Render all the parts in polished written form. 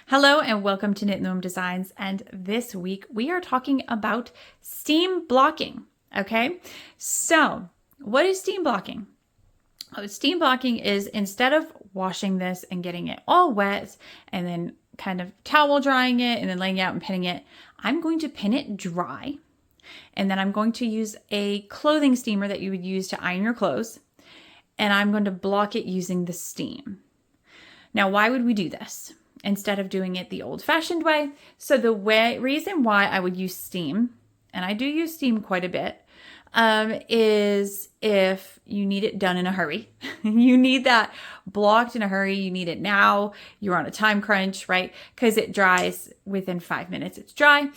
Hello and welcome to Knit Gnome Designs, and this week we are talking about steam blocking. Okay, so what is steam blocking? Steam blocking is, instead of washing this and getting it all wet and then kind of towel drying it and then laying it out and pinning it, I'm going to pin it dry, and then I'm going to use a clothing steamer that you would use to iron your clothes, and I'm going to block it using the steam. Now, why would we do this instead of doing it the old-fashioned way? So the reason why I would use steam, and I do use steam quite a bit, is if you need it done in a hurry. You need that blocked in a hurry. You need it now. You're on a time crunch, right? Because it dries within 5 minutes. It's dry.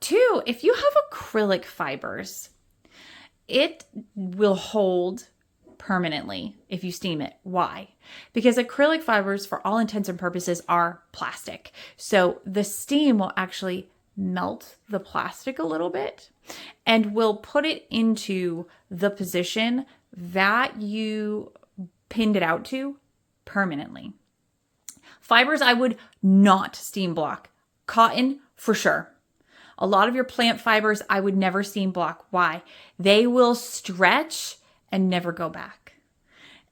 Two, if you have acrylic fibers, it will hold permanently if you steam it. Why? Because acrylic fibers, for all intents and purposes, are plastic. So the steam will actually melt the plastic a little bit and will put it into the position that you pinned it out to permanently. Fibers, I would not steam block. Cotton, for sure. A lot of your plant fibers, I would never steam block. Why? They will stretch and never go back.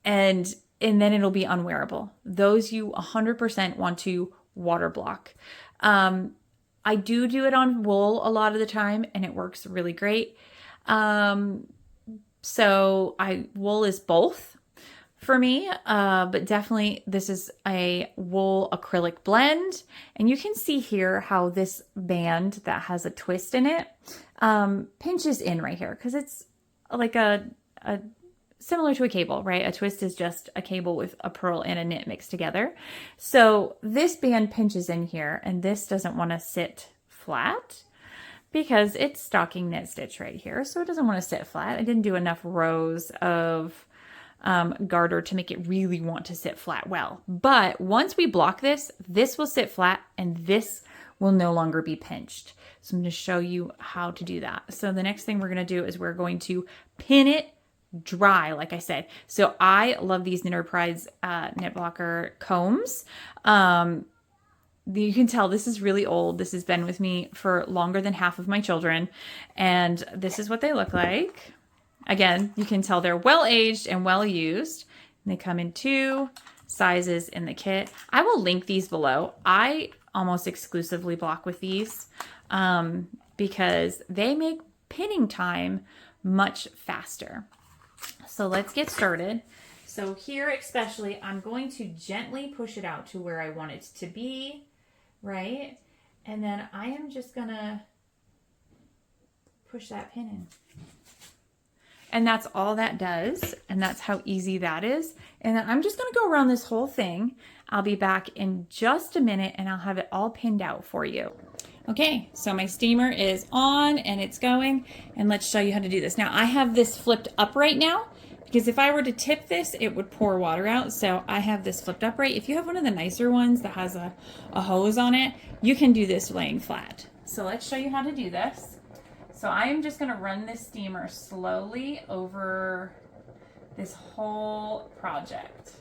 And then it'll be unwearable. Those you 100% want to water block. I do it on wool a lot of the time, and it works really great. Wool is both for me, but definitely this is a wool acrylic blend. And you can see here how this band that has a twist in it pinches in right here, because it's like a similar to a cable, right? A twist is just a cable with a purl and a knit mixed together. So this band pinches in here, and this doesn't want to sit flat because it's stocking knit stitch right here. So it doesn't want to sit flat. I didn't do enough rows of garter to make it really want to sit flat well. But once we block this, this will sit flat and this will no longer be pinched. So I'm going to show you how to do that. So the next thing we're going to do is we're going to pin it dry, like I said. So I love these Knitterprise knit blocker combs. You can tell this is really old. This has been with me for longer than half of my children, and this is what they look like. Again, you can tell they're well aged and well used. And they come in 2 sizes in the kit. I will link these below. I almost exclusively block with these because they make pinning time much faster. So let's get started. So here especially, I'm going to gently push it out to where I want it to be, right? And then I am just gonna push that pin in. And that's all that does. And that's how easy that is. And then I'm just gonna go around this whole thing. I'll be back in just a minute and I'll have it all pinned out for you. Okay, so my steamer is on and it's going, and let's show you how to do this. Now I have this flipped upright now, because if I were to tip this, it would pour water out. So I have this flipped upright. If you have one of the nicer ones that has a hose on it, you can do this laying flat. So let's show you how to do this. So I am just gonna run this steamer slowly over this whole project.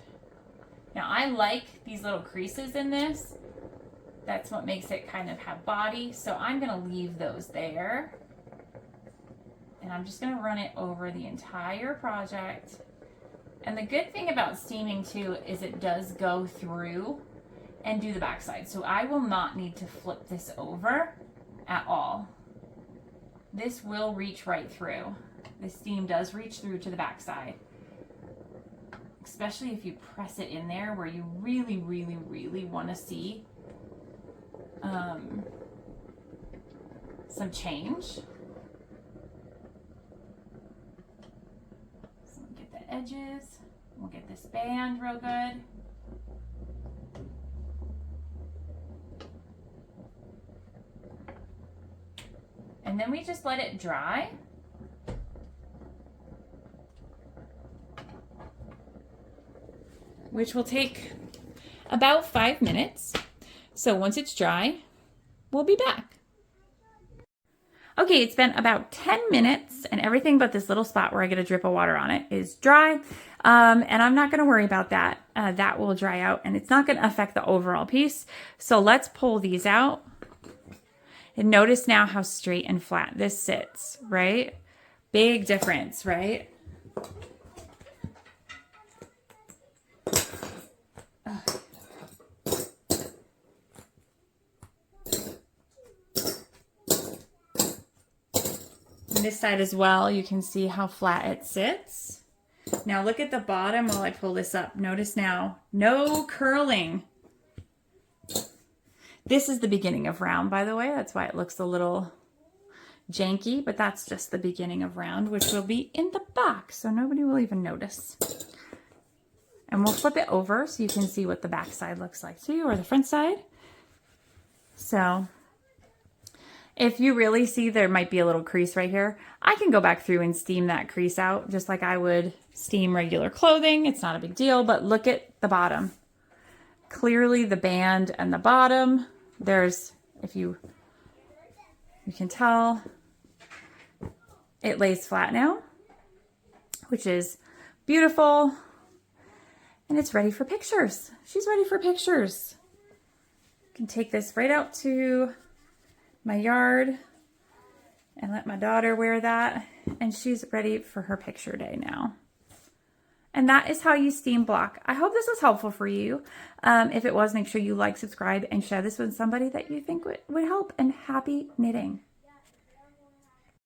Now I like these little creases in this. That's what makes it kind of have body. So I'm gonna leave those there. And I'm just gonna run it over the entire project. And the good thing about steaming too is it does go through and do the backside. So I will not need to flip this over at all. This will reach right through. The steam does reach through to the backside. Especially if you press it in there where you really, really, really wanna see some change. So we'll get the edges. We'll get this band real good. And then we just let it dry. Which will take about 5 minutes. So once it's dry, we'll be back. Okay, it's been about 10 minutes and everything but this little spot where I get a drip of water on it is dry. And I'm not going to worry about that. That will dry out and it's not going to affect the overall piece. So let's pull these out. And notice now how straight and flat this sits, right? Big difference, right? And this side as well, you can see how flat it sits. Now look at the bottom while I pull this up. Notice now, no curling. This is the beginning of round, by the way. That's why it looks a little janky, but that's just the beginning of round, which will be in the back, so nobody will even notice. And we'll flip it over so you can see what the back side looks like too, or the front side. So if you really see there might be a little crease right here, I can go back through and steam that crease out just like I would steam regular clothing. It's not a big deal, but look at the bottom. Clearly the band and the bottom, there's, if you can tell, it lays flat now, which is beautiful. And it's ready for pictures. She's ready for pictures. Can take this right out to my yard and let my daughter wear that. And she's ready for her picture day now. And that is how you steam block. I hope this was helpful for you. If it was, make sure you like, subscribe, and share this with somebody that you think would help. And happy knitting.